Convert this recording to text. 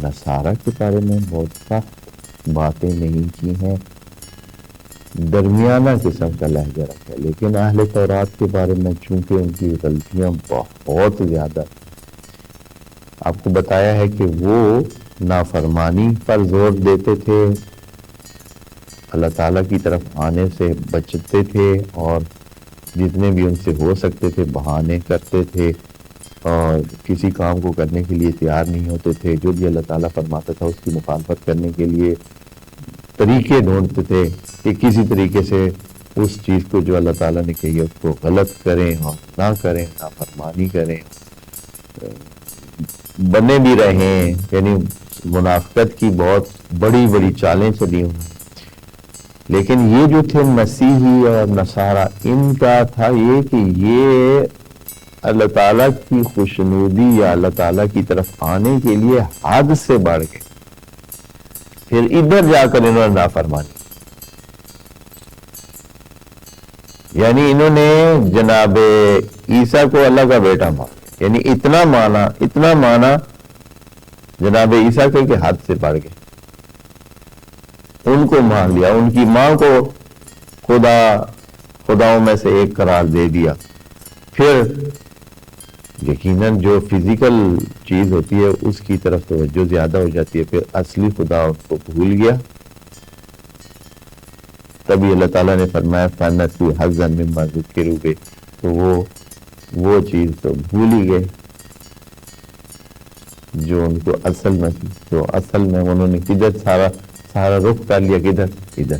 نصارہ کے بارے میں بہت سخت باتیں نہیں کی ہیں، درمیانہ قسم کا لہجہ رکھا ہے، لیکن اہل تورات کے بارے میں چونکہ ان کی غلطیاں بہت زیادہ، آپ کو بتایا ہے کہ وہ نافرمانی پر زور دیتے تھے، اللہ تعالیٰ کی طرف آنے سے بچتے تھے، اور جتنے بھی ان سے ہو سکتے تھے بہانے کرتے تھے، اور کسی کام کو کرنے کے لیے تیار نہیں ہوتے تھے، جو بھی اللہ تعالیٰ فرماتا تھا اس کی مخالفت کرنے کے لیے طریقے ڈھونڈتے تھے کہ کسی طریقے سے اس چیز کو جو اللہ تعالیٰ نے کہی ہے اس کو غلط کریں اور نہ کریں، نافرمانی کریں، بنے بھی رہیں، یعنی منافقت کی بہت بڑی بڑی چالیں چلی ہوئی۔ لیکن یہ جو تھے مسیحی اور نصارہ، ان کا تھا یہ کہ یہ اللہ تعالیٰ کی خوشنودی یا اللہ تعالیٰ کی طرف آنے کے لیے حد سے بڑھ گئے، پھر ادھر جا کر انہوں نے نافرمانی، یعنی انہوں نے جناب عیسیٰ کو اللہ کا بیٹا مانا، یعنی اتنا مانا جناب عیسیٰ کے کہ حد سے بڑھ گئے، ان کو مان لیا، ان کی ماں کو خداؤں میں سے ایک قرار دے دیا۔ پھر یقیناً جو فزیکل چیز ہوتی ہے اس کی طرف توجہ زیادہ ہو جاتی ہے، پھر اصلی خدا اس کو بھول گیا۔ تبھی اللہ تعالیٰ نے فرمایا فَنَسُوا حَظًّا مِمَّا ذُكِّرُوا بِهِ، تو وہ چیز تو بھول ہی گئے جو ان کو اصل میں تھی، تو اصل میں انہوں نے کدھر سارا رخ کر لیا، کدھر